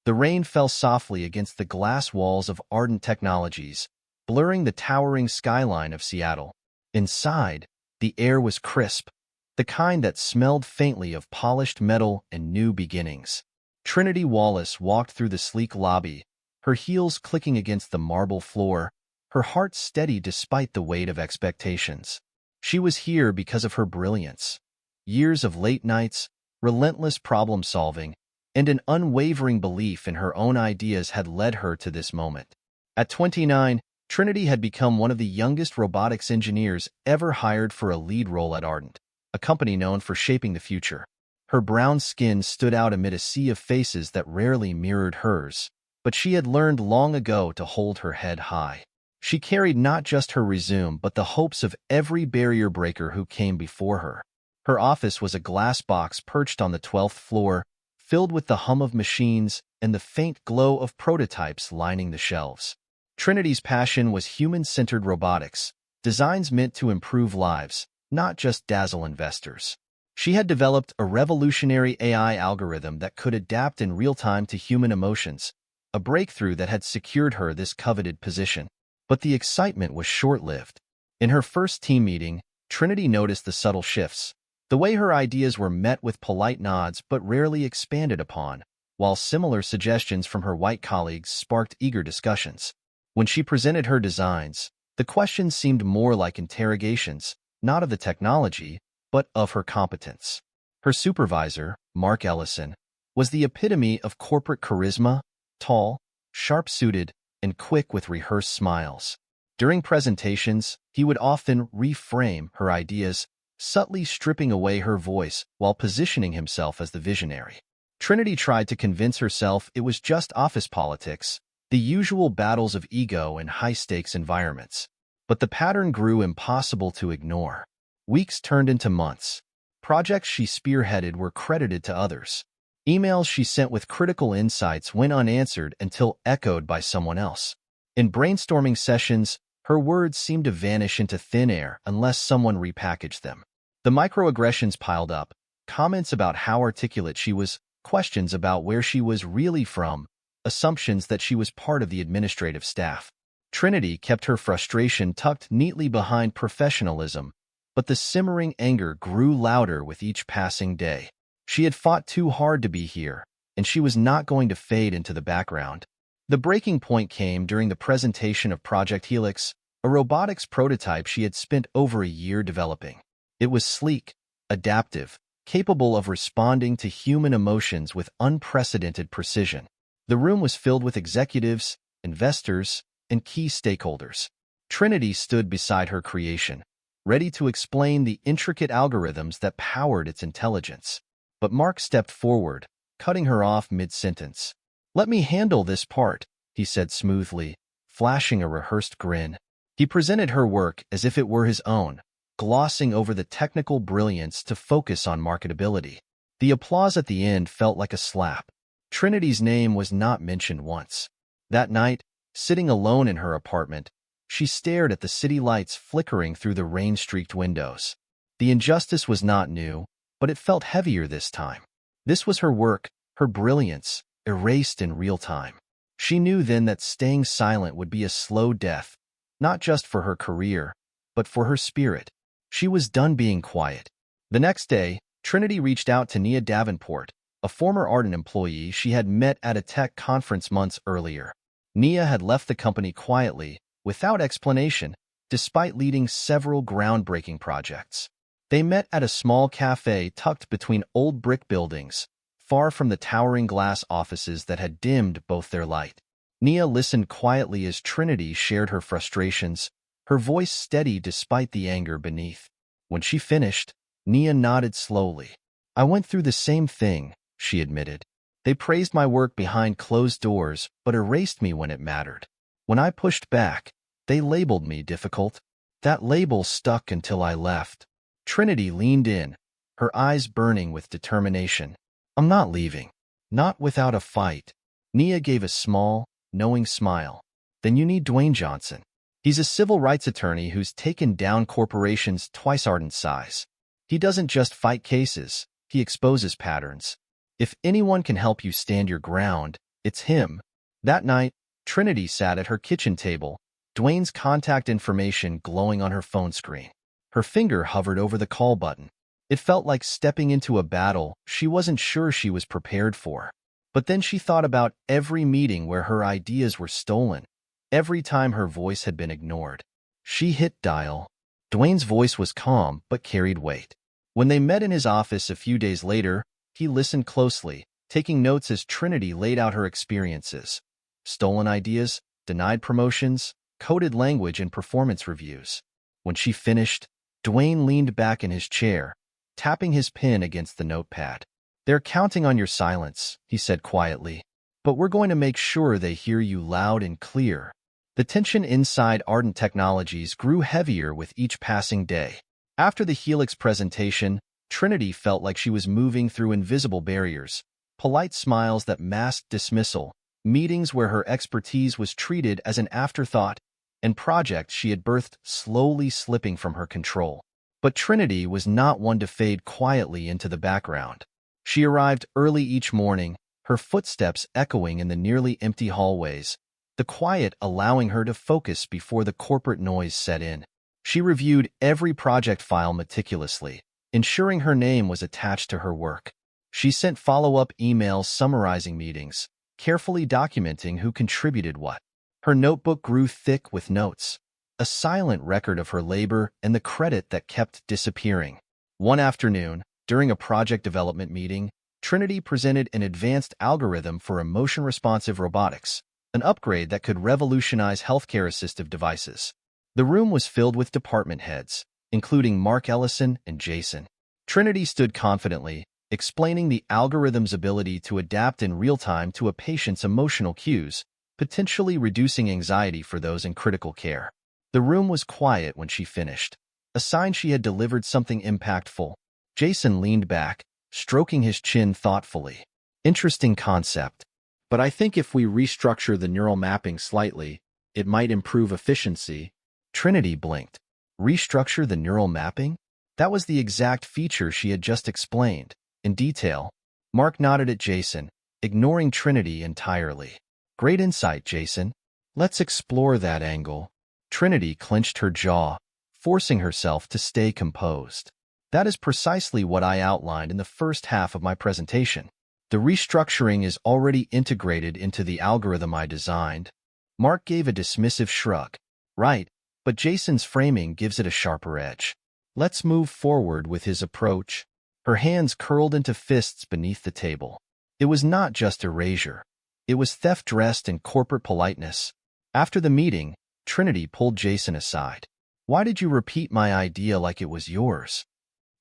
The rain fell softly against the glass walls of Ardent Technologies, blurring the towering skyline of Seattle. Inside, the air was crisp, the kind that smelled faintly of polished metal and new beginnings. Trinity Wallace walked through the sleek lobby, her heels clicking against the marble floor, her heart steady despite the weight of expectations. She was here because of her brilliance. Years of late nights, relentless problem-solving, and an unwavering belief in her own ideas had led her to this moment. At 29, Trinity had become one of the youngest robotics engineers ever hired for a lead role at Ardent, a company known for shaping the future. Her brown skin stood out amid a sea of faces that rarely mirrored hers, but she had learned long ago to hold her head high. She carried not just her resume but the hopes of every barrier breaker who came before her. Her office was a glass box perched on the 12th floor, filled with the hum of machines and the faint glow of prototypes lining the shelves. Trinity's passion was human-centered robotics, designs meant to improve lives, not just dazzle investors. She had developed a revolutionary AI algorithm that could adapt in real time to human emotions, a breakthrough that had secured her this coveted position. But the excitement was short-lived. In her first team meeting, Trinity noticed the subtle shifts. The way her ideas were met with polite nods but rarely expanded upon, while similar suggestions from her white colleagues sparked eager discussions. When she presented her designs, the questions seemed more like interrogations, not of the technology, but of her competence. Her supervisor, Mark Ellison, was the epitome of corporate charisma, tall, sharp-suited, and quick with rehearsed smiles. During presentations, he would often reframe her ideas, subtly stripping away her voice while positioning himself as the visionary. Trinity tried to convince herself it was just office politics, the usual battles of ego in high-stakes environments. But the pattern grew impossible to ignore. Weeks turned into months. Projects she spearheaded were credited to others. Emails she sent with critical insights went unanswered until echoed by someone else. In brainstorming sessions, her words seemed to vanish into thin air unless someone repackaged them. The microaggressions piled up, comments about how articulate she was, questions about where she was really from, assumptions that she was part of the administrative staff. Trinity kept her frustration tucked neatly behind professionalism, but the simmering anger grew louder with each passing day. She had fought too hard to be here, and she was not going to fade into the background. The breaking point came during the presentation of Project Helix, a robotics prototype she had spent over a year developing. It was sleek, adaptive, capable of responding to human emotions with unprecedented precision. The room was filled with executives, investors, and key stakeholders. Trinity stood beside her creation, ready to explain the intricate algorithms that powered its intelligence. But Mark stepped forward, cutting her off mid-sentence. "Let me handle this part," he said smoothly, flashing a rehearsed grin. He presented her work as if it were his own, glossing over the technical brilliance to focus on marketability. The applause at the end felt like a slap. Trinity's name was not mentioned once. That night, sitting alone in her apartment, she stared at the city lights flickering through the rain-streaked windows. The injustice was not new, but it felt heavier this time. This was her work, her brilliance, erased in real time. She knew then that staying silent would be a slow death, not just for her career, but for her spirit. She was done being quiet. The next day, Trinity reached out to Nia Davenport, a former Ardent employee she had met at a tech conference months earlier. Nia had left the company quietly, without explanation, despite leading several groundbreaking projects. They met at a small cafe tucked between old brick buildings, far from the towering glass offices that had dimmed both their light. Nia listened quietly as Trinity shared her frustrations, her voice steady despite the anger beneath. When she finished, Nia nodded slowly. "I went through the same thing," she admitted. "They praised my work behind closed doors, but erased me when it mattered. When I pushed back, they labeled me difficult. That label stuck until I left." Trinity leaned in, her eyes burning with determination. "I'm not leaving. Not without a fight." Nia gave a small, knowing smile. "Then you need Dwayne Johnson. He's a civil rights attorney who's taken down corporations twice Ardent's size. He doesn't just fight cases, he exposes patterns. If anyone can help you stand your ground, It's him. That night, Trinity sat at her kitchen table, Dwayne's contact information glowing on her phone screen. Her finger hovered over the call button. It felt like stepping into a battle she wasn't sure she was prepared for. But then she thought about every meeting where her ideas were stolen, every time her voice had been ignored. She hit dial. Dwayne's voice was calm but carried weight. When they met in his office a few days later, he listened closely, taking notes as Trinity laid out her experiences. Stolen ideas, denied promotions, coded language and performance reviews. When she finished, Dwayne leaned back in his chair, tapping his pen against the notepad. "They're counting on your silence," he said quietly. "But we're going to make sure they hear you loud and clear." The tension inside Ardent Technologies grew heavier with each passing day. After the Helix presentation, Trinity felt like she was moving through invisible barriers, polite smiles that masked dismissal, meetings where her expertise was treated as an afterthought, and projects she had birthed slowly slipping from her control. But Trinity was not one to fade quietly into the background. She arrived early each morning, her footsteps echoing in the nearly empty hallways, the quiet allowing her to focus before the corporate noise set in. She reviewed every project file meticulously, ensuring her name was attached to her work. She sent follow-up emails summarizing meetings, carefully documenting who contributed what. Her notebook grew thick with notes, a silent record of her labor and the credit that kept disappearing. One afternoon, during a project development meeting, Trinity presented an advanced algorithm for emotion-responsive robotics, an upgrade that could revolutionize healthcare assistive devices. The room was filled with department heads, including Mark Ellison and Jason. Trinity stood confidently, explaining the algorithm's ability to adapt in real time to a patient's emotional cues, potentially reducing anxiety for those in critical care. The room was quiet when she finished, a sign she had delivered something impactful. Jason leaned back, stroking his chin thoughtfully. "Interesting concept, but I think if we restructure the neural mapping slightly, it might improve efficiency." Trinity blinked. Restructure the neural mapping? That was the exact feature she had just explained, in detail. Mark nodded at Jason, ignoring Trinity entirely. "Great insight, Jason. Let's explore that angle." Trinity clenched her jaw, forcing herself to stay composed. "That is precisely what I outlined in the first half of my presentation. The restructuring is already integrated into the algorithm I designed." Mark gave a dismissive shrug. "Right, but Jason's framing gives it a sharper edge. Let's move forward with his approach." Her hands curled into fists beneath the table. It was not just erasure. It was theft dressed in corporate politeness. After the meeting, Trinity pulled Jason aside. "Why did you repeat my idea like it was yours?"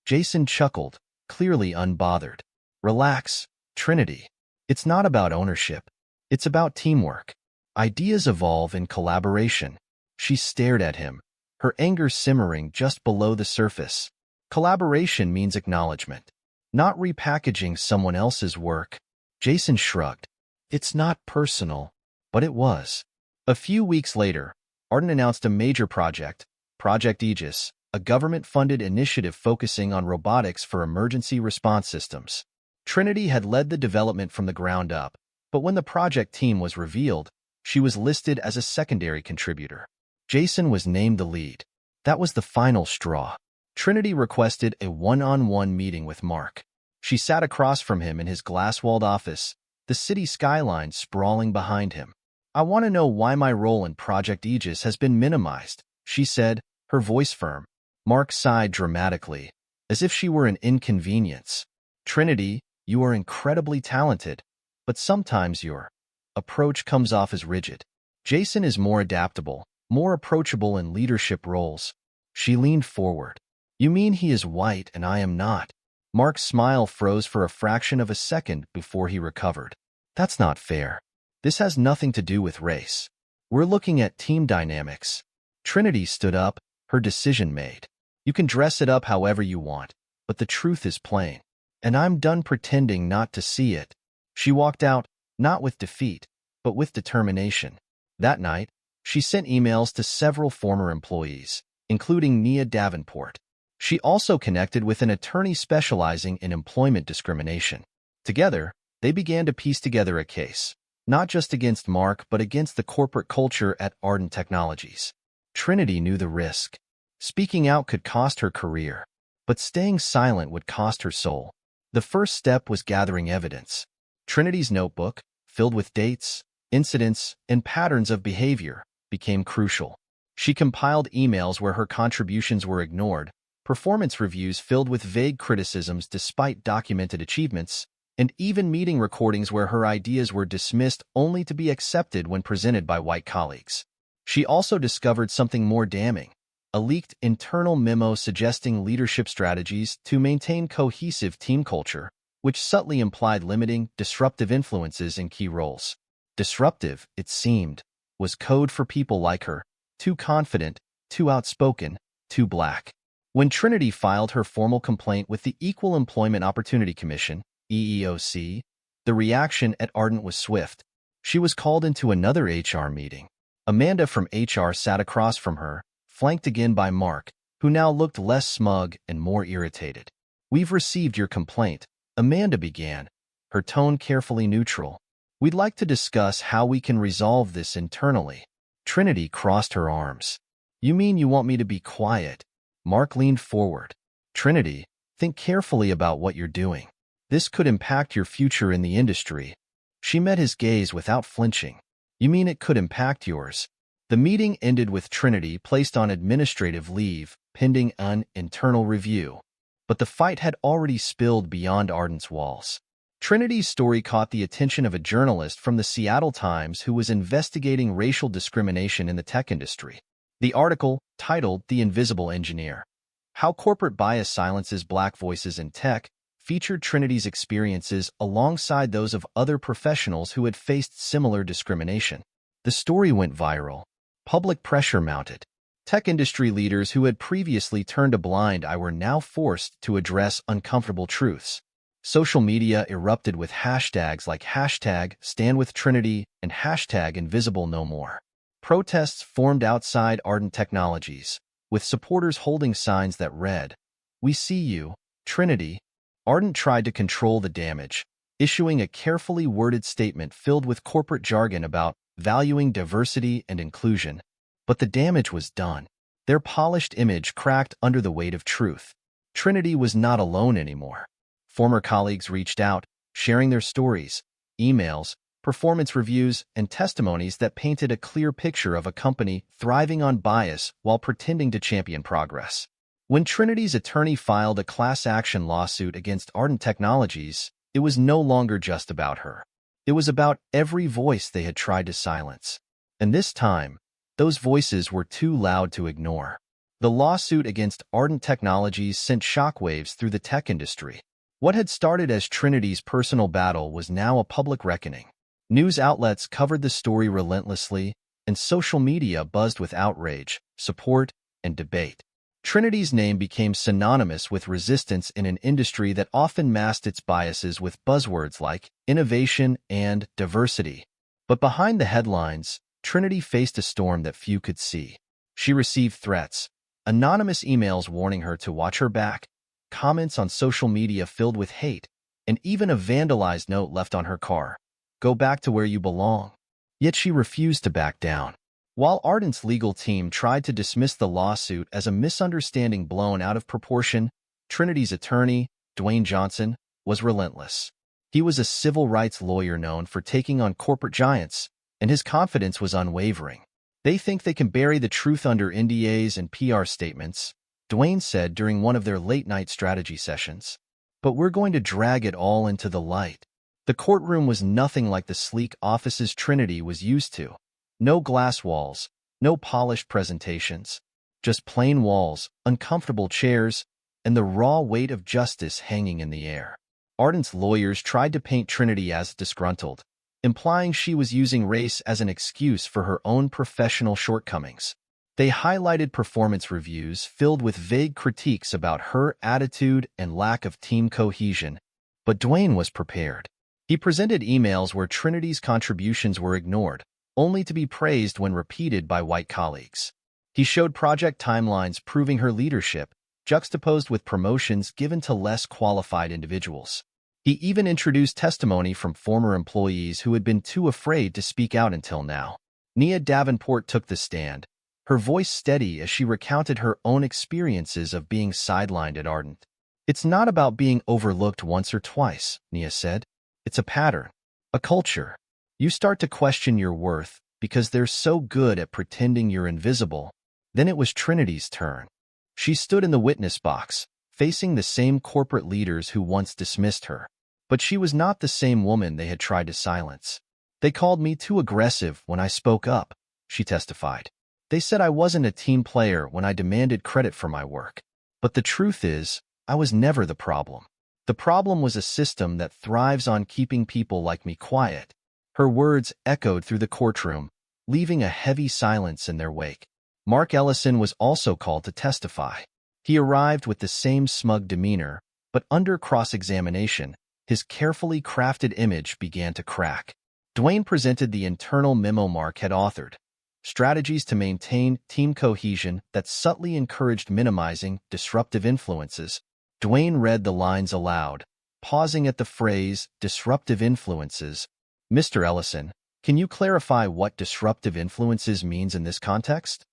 Jason chuckled, clearly unbothered. "Relax, Trinity. It's not about ownership. It's about teamwork. Ideas evolve in collaboration." She stared at him, her anger simmering just below the surface. Collaboration means acknowledgement, not repackaging someone else's work. Jason shrugged. "It's not personal," but it was. A few weeks later, Arden announced a major project, Project Aegis, a government-funded initiative focusing on robotics for emergency response systems. Trinity had led the development from the ground up, but when the project team was revealed, she was listed as a secondary contributor. Jason was named the lead. That was the final straw. Trinity requested a one-on-one meeting with Mark. She sat across from him in his glass-walled office, the city skyline sprawling behind him. "I want to know why my role in Project Aegis has been minimized," she said, her voice firm. Mark sighed dramatically, as if she were an inconvenience. "Trinity, you are incredibly talented, but sometimes your approach comes off as rigid. Jason is more adaptable, more approachable in leadership roles." She leaned forward. "You mean he is white and I am not?" Mark's smile froze for a fraction of a second before he recovered. "That's not fair. This has nothing to do with race. We're looking at team dynamics." Trinity stood up, her decision made. "You can dress it up however you want, but the truth is plain. And I'm done pretending not to see it." She walked out, not with defeat, but with determination. That night, she sent emails to several former employees, including Nia Davenport. She also connected with an attorney specializing in employment discrimination. Together, they began to piece together a case. not just against Mark, but against the corporate culture at Ardent Technologies. Trinity knew the risk. Speaking out could cost her career, but staying silent would cost her soul. The first step was gathering evidence. Trinity's notebook, filled with dates, incidents, and patterns of behavior, became crucial. She compiled emails where her contributions were ignored, performance reviews filled with vague criticisms despite documented achievements, and even meeting recordings where her ideas were dismissed only to be accepted when presented by white colleagues. She also discovered something more damning: a leaked internal memo suggesting leadership strategies to maintain cohesive team culture, which subtly implied limiting disruptive influences in key roles. Disruptive, it seemed, was code for people like her: too confident, too outspoken, too black. When Trinity filed her formal complaint with the Equal Employment Opportunity Commission, EEOC, the reaction at Ardent was swift. She was called into another HR meeting. Amanda from HR sat across from her, flanked again by Mark, who now looked less smug and more irritated. "We've received your complaint," Amanda began, her tone carefully neutral. "We'd like to discuss how we can resolve this internally." Trinity crossed her arms. "You mean you want me to be quiet?" Mark leaned forward. "Trinity, think carefully about what you're doing. This could impact your future in the industry." She met his gaze without flinching. "You mean it could impact yours?" The meeting ended with Trinity placed on administrative leave, pending an internal review. But the fight had already spilled beyond Ardent's walls. Trinity's story caught the attention of a journalist from the Seattle Times who was investigating racial discrimination in the tech industry. The article, titled "The Invisible Engineer: How Corporate Bias Silences Black Voices in Tech," featured Trinity's experiences alongside those of other professionals who had faced similar discrimination. The story went viral. Public pressure mounted. Tech industry leaders who had previously turned a blind eye were now forced to address uncomfortable truths. Social media erupted with hashtags like #StandWithTrinity and #InvisibleNoMore. Protests formed outside Ardent Technologies, with supporters holding signs that read, "We see you, Trinity." Ardent tried to control the damage, issuing a carefully worded statement filled with corporate jargon about valuing diversity and inclusion. But the damage was done. Their polished image cracked under the weight of truth. Trinity was not alone anymore. Former colleagues reached out, sharing their stories, emails, performance reviews, and testimonies that painted a clear picture of a company thriving on bias while pretending to champion progress. When Trinity's attorney filed a class action lawsuit against Ardent Technologies, it was no longer just about her. It was about every voice they had tried to silence. And this time, those voices were too loud to ignore. The lawsuit against Ardent Technologies sent shockwaves through the tech industry. What had started as Trinity's personal battle was now a public reckoning. News outlets covered the story relentlessly, and social media buzzed with outrage, support, and debate. Trinity's name became synonymous with resistance in an industry that often masked its biases with buzzwords like innovation and diversity. But behind the headlines, Trinity faced a storm that few could see. She received threats, anonymous emails warning her to watch her back, comments on social media filled with hate, and even a vandalized note left on her car: "Go back to where you belong." Yet she refused to back down. While Ardent's legal team tried to dismiss the lawsuit as a misunderstanding blown out of proportion, Trinity's attorney, Dwayne Johnson, was relentless. He was a civil rights lawyer known for taking on corporate giants, and his confidence was unwavering. "They think they can bury the truth under NDAs and PR statements," Dwayne said during one of their late-night strategy sessions. "But we're going to drag it all into the light." The courtroom was nothing like the sleek offices Trinity was used to. No glass walls, no polished presentations, just plain walls, uncomfortable chairs, and the raw weight of justice hanging in the air. Ardent's lawyers tried to paint Trinity as disgruntled, implying she was using race as an excuse for her own professional shortcomings. They highlighted performance reviews filled with vague critiques about her attitude and lack of team cohesion. But Dwayne was prepared. He presented emails where Trinity's contributions were ignored, only to be praised when repeated by white colleagues. He showed project timelines proving her leadership, juxtaposed with promotions given to less qualified individuals. He even introduced testimony from former employees who had been too afraid to speak out until now. Nia Davenport took the stand, her voice steady as she recounted her own experiences of being sidelined at Ardent. "It's not about being overlooked once or twice," Nia said. "It's a pattern, a culture. You start to question your worth because they're so good at pretending you're invisible." Then it was Trinity's turn. She stood in the witness box, facing the same corporate leaders who once dismissed her. But she was not the same woman they had tried to silence. "They called me too aggressive when I spoke up," she testified. "They said I wasn't a team player when I demanded credit for my work. But the truth is, I was never the problem. The problem was a system that thrives on keeping people like me quiet." Her words echoed through the courtroom, leaving a heavy silence in their wake. Mark Ellison was also called to testify. He arrived with the same smug demeanor, but under cross-examination, his carefully crafted image began to crack. Dwayne presented the internal memo Mark had authored, strategies to maintain team cohesion that subtly encouraged minimizing disruptive influences. Dwayne read the lines aloud, pausing at the phrase disruptive influences. "Mr. Ellison, can you clarify what disruptive influences means in this context?"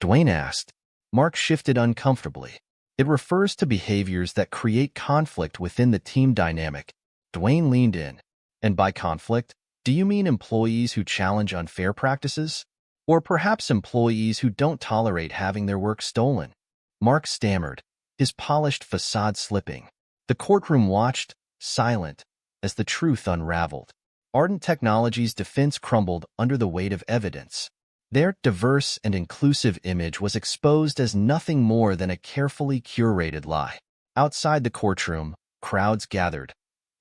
Dwayne asked. Mark shifted uncomfortably. "It refers to behaviors that create conflict within the team dynamic." Dwayne leaned in. "And by conflict, do you mean employees who challenge unfair practices? Or perhaps employees who don't tolerate having their work stolen?" Mark stammered, his polished facade slipping. The courtroom watched, silent, as the truth unraveled. Ardent Technologies' defense crumbled under the weight of evidence. Their diverse and inclusive image was exposed as nothing more than a carefully curated lie. Outside the courtroom, crowds gathered,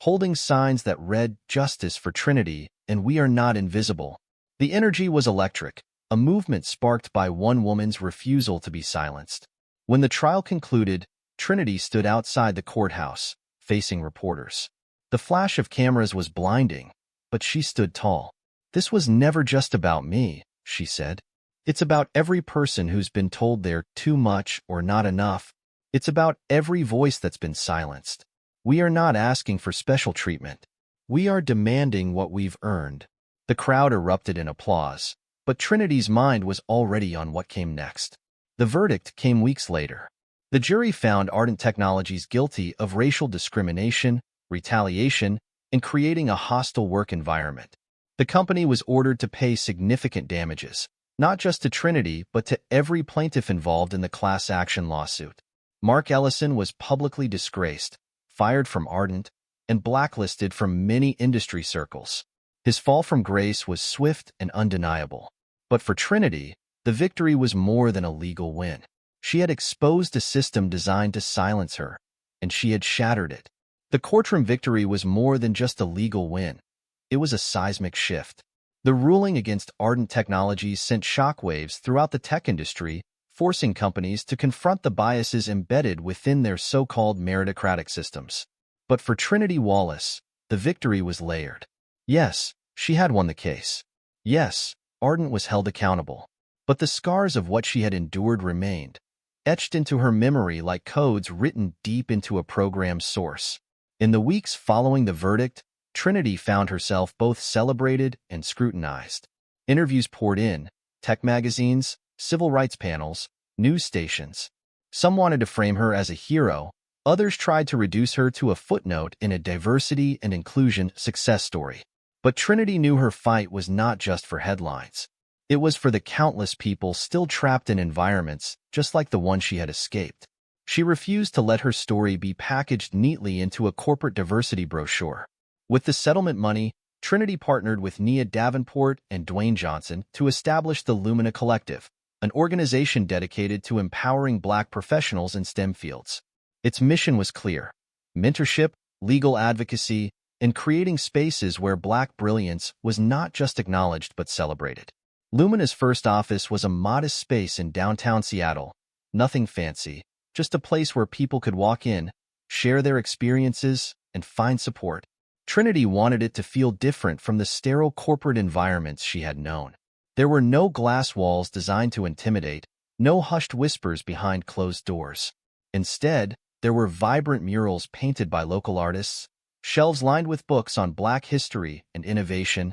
holding signs that read "Justice for Trinity" and "We are not invisible." The energy was electric, a movement sparked by one woman's refusal to be silenced. When the trial concluded, Trinity stood outside the courthouse, facing reporters. The flash of cameras was blinding, but she stood tall. "This was never just about me," she said. "It's about every person who's been told they're too much or not enough. It's about every voice that's been silenced. We are not asking for special treatment. We are demanding what we've earned." The crowd erupted in applause, but Trinity's mind was already on what came next. The verdict came weeks later. The jury found Ardent Technologies guilty of racial discrimination, retaliation, and creating a hostile work environment. The company was ordered to pay significant damages, not just to Trinity but to every plaintiff involved in the class action lawsuit. Mark Ellison was publicly disgraced, fired from Ardent, and blacklisted from many industry circles. His fall from grace was swift and undeniable. But for Trinity, the victory was more than a legal win. She had exposed a system designed to silence her, and she had shattered it. The courtroom victory was more than just a legal win. It was a seismic shift. The ruling against Ardent Technologies sent shockwaves throughout the tech industry, forcing companies to confront the biases embedded within their so-called meritocratic systems. But for Trinity Wallace, the victory was layered. Yes, she had won the case. Yes, Ardent was held accountable. But the scars of what she had endured remained, etched into her memory like codes written deep into a program's source. In the weeks following the verdict, Trinity found herself both celebrated and scrutinized. Interviews poured in, tech magazines, civil rights panels, news stations. Some wanted to frame her as a hero, others tried to reduce her to a footnote in a diversity and inclusion success story. But Trinity knew her fight was not just for headlines. It was for the countless people still trapped in environments just like the one she had escaped. She refused to let her story be packaged neatly into a corporate diversity brochure. With the settlement money, Trinity partnered with Nia Davenport and Dwayne Johnson to establish the Lumina Collective, an organization dedicated to empowering Black professionals in STEM fields. Its mission was clear: mentorship, legal advocacy, and creating spaces where Black brilliance was not just acknowledged but celebrated. Lumina's first office was a modest space in downtown Seattle. Nothing fancy, just a place where people could walk in, share their experiences, and find support. Trinity wanted it to feel different from the sterile corporate environments she had known. There were no glass walls designed to intimidate, no hushed whispers behind closed doors. Instead, there were vibrant murals painted by local artists, shelves lined with books on Black history and innovation,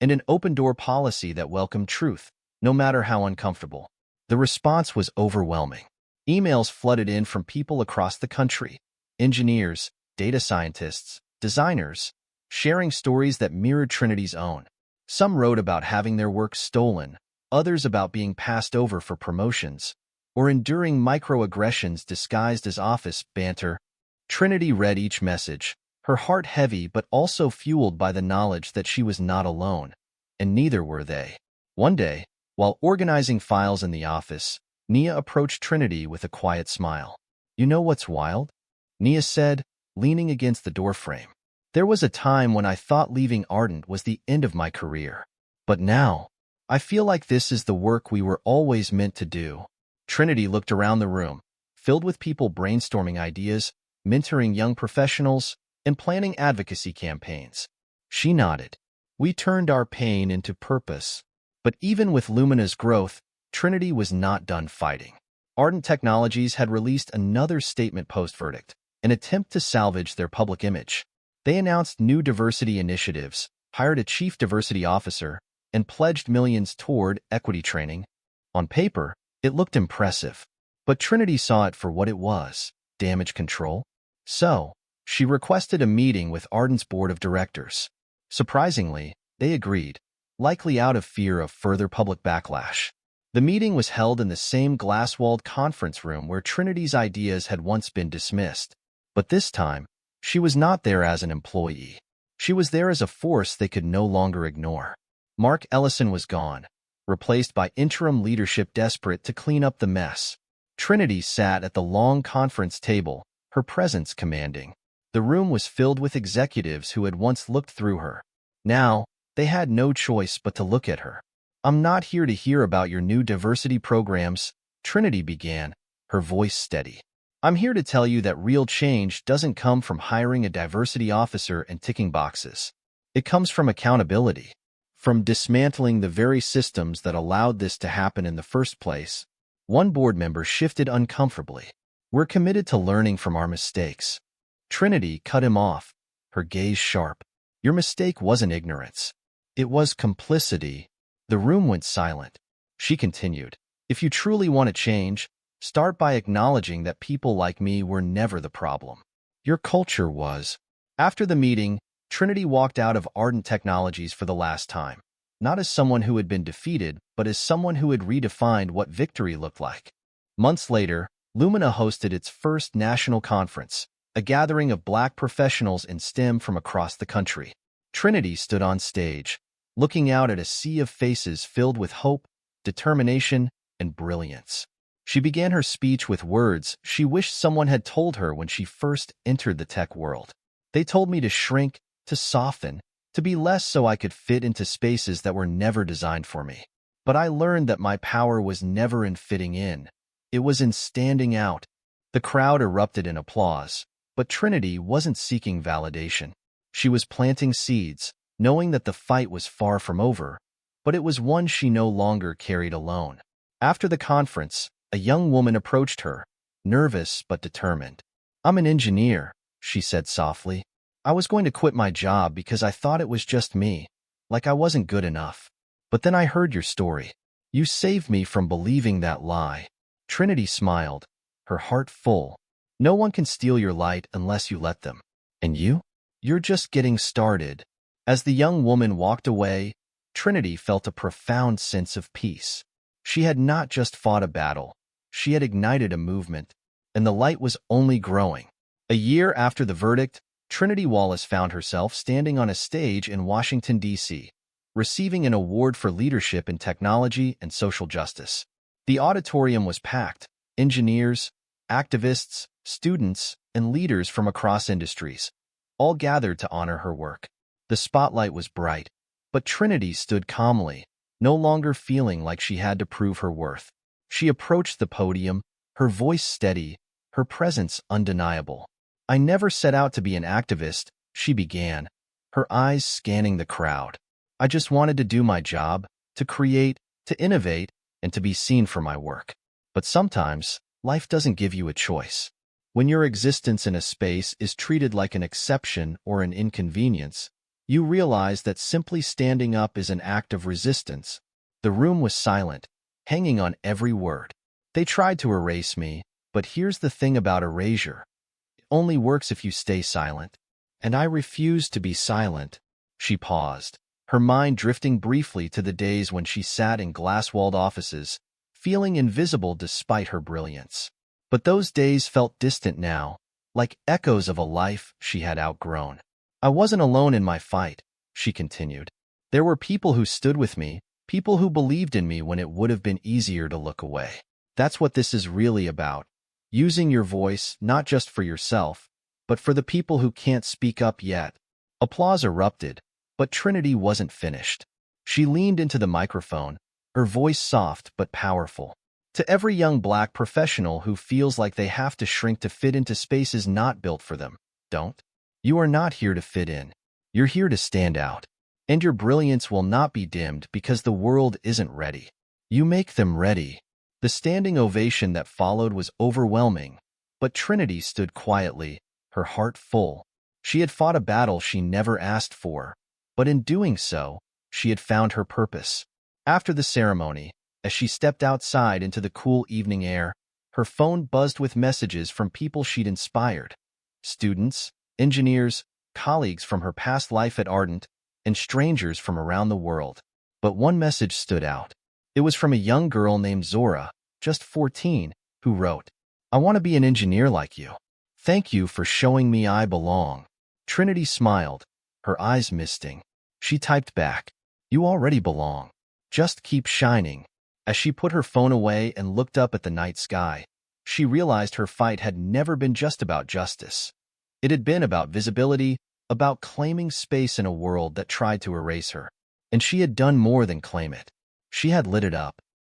and an open-door policy that welcomed truth, no matter how uncomfortable. The response was overwhelming. Emails flooded in from people across the country, engineers, data scientists, designers, sharing stories that mirrored Trinity's own. Some wrote about having their work stolen, others about being passed over for promotions, or enduring microaggressions disguised as office banter. Trinity read each message, her heart heavy but also fueled by the knowledge that she was not alone, and neither were they. One day, while organizing files in the office, Nia approached Trinity with a quiet smile. "You know what's wild?" Nia said, leaning against the doorframe. "There was a time when I thought leaving Ardent was the end of my career. But now, I feel like this is the work we were always meant to do." Trinity looked around the room, filled with people brainstorming ideas, mentoring young professionals, and planning advocacy campaigns. She nodded. "We turned our pain into purpose." But even with Lumina's growth, Trinity was not done fighting. Ardent Technologies had released another statement post-verdict, an attempt to salvage their public image. They announced new diversity initiatives, hired a chief diversity officer, and pledged millions toward equity training. On paper, it looked impressive, but Trinity saw it for what it was: damage control. So, she requested a meeting with Ardent's board of directors. Surprisingly, they agreed, likely out of fear of further public backlash. The meeting was held in the same glass-walled conference room where Trinity's ideas had once been dismissed. But this time, she was not there as an employee. She was there as a force they could no longer ignore. Mark Ellison was gone, replaced by interim leadership desperate to clean up the mess. Trinity sat at the long conference table, her presence commanding. The room was filled with executives who had once looked through her. Now, they had no choice but to look at her. "I'm not here to hear about your new diversity programs," Trinity began, her voice steady. "I'm here to tell you that real change doesn't come from hiring a diversity officer and ticking boxes. It comes from accountability, from dismantling the very systems that allowed this to happen in the first place." One board member shifted uncomfortably. "We're committed to learning from our mistakes." Trinity cut him off, her gaze sharp. "Your mistake wasn't ignorance. It was complicity." The room went silent. She continued, "If you truly want to change, start by acknowledging that people like me were never the problem. Your culture was." After the meeting, Trinity walked out of Ardent Technologies for the last time, not as someone who had been defeated, but as someone who had redefined what victory looked like. Months later, Lumina hosted its first national conference, a gathering of Black professionals in STEM from across the country. Trinity stood on stage, looking out at a sea of faces filled with hope, determination, and brilliance. She began her speech with words she wished someone had told her when she first entered the tech world. "They told me to shrink, to soften, to be less so I could fit into spaces that were never designed for me. But I learned that my power was never in fitting in. It was in standing out." The crowd erupted in applause, but Trinity wasn't seeking validation. She was planting seeds, knowing that the fight was far from over, but it was one she no longer carried alone. After the conference, a young woman approached her, nervous but determined. "I'm an engineer," she said softly. "I was going to quit my job because I thought it was just me, like I wasn't good enough. But then I heard your story. You saved me from believing that lie." Trinity smiled, her heart full. "No one can steal your light unless you let them. And you? You're just getting started." As the young woman walked away, Trinity felt a profound sense of peace. She had not just fought a battle, she had ignited a movement, and the light was only growing. A year after the verdict, Trinity Wallace found herself standing on a stage in Washington, D.C., receiving an award for leadership in technology and social justice. The auditorium was packed: engineers, activists, students, and leaders from across industries, all gathered to honor her work. The spotlight was bright, but Trinity stood calmly, no longer feeling like she had to prove her worth. She approached the podium, her voice steady, her presence undeniable. "I never set out to be an activist," she began, her eyes scanning the crowd. "I just wanted to do my job, to create, to innovate, and to be seen for my work. But sometimes, life doesn't give you a choice. When your existence in a space is treated like an exception or an inconvenience, you realize that simply standing up is an act of resistance. The room was silent, hanging on every word. They tried to erase me, but here's the thing about erasure. It only works if you stay silent. And I refused to be silent. She paused, her mind drifting briefly to the days when she sat in glass-walled offices, feeling invisible despite her brilliance. But those days felt distant now, like echoes of a life she had outgrown. I wasn't alone in my fight, she continued. There were people who stood with me, people who believed in me when it would have been easier to look away. That's what this is really about. Using your voice not just for yourself, but for the people who can't speak up yet. Applause erupted, but Trinity wasn't finished. She leaned into the microphone, her voice soft but powerful. To every young Black professional who feels like they have to shrink to fit into spaces not built for them, don't. You are not here to fit in. You're here to stand out. And your brilliance will not be dimmed because the world isn't ready. You make them ready. The standing ovation that followed was overwhelming, but Trinity stood quietly, her heart full. She had fought a battle she never asked for, but in doing so, she had found her purpose. After the ceremony, as she stepped outside into the cool evening air, her phone buzzed with messages from people she'd inspired. Students, engineers, colleagues from her past life at Ardent, and strangers from around the world. But one message stood out. It was from a young girl named Zora, just 14, who wrote, "I want to be an engineer like you. Thank you for showing me I belong." Trinity smiled, her eyes misting. She typed back, "You already belong. Just keep shining." As she put her phone away and looked up at the night sky, she realized her fight had never been just about justice. It had been about visibility, about claiming space in a world that tried to erase her. And she had done more than claim it. She had lit it up.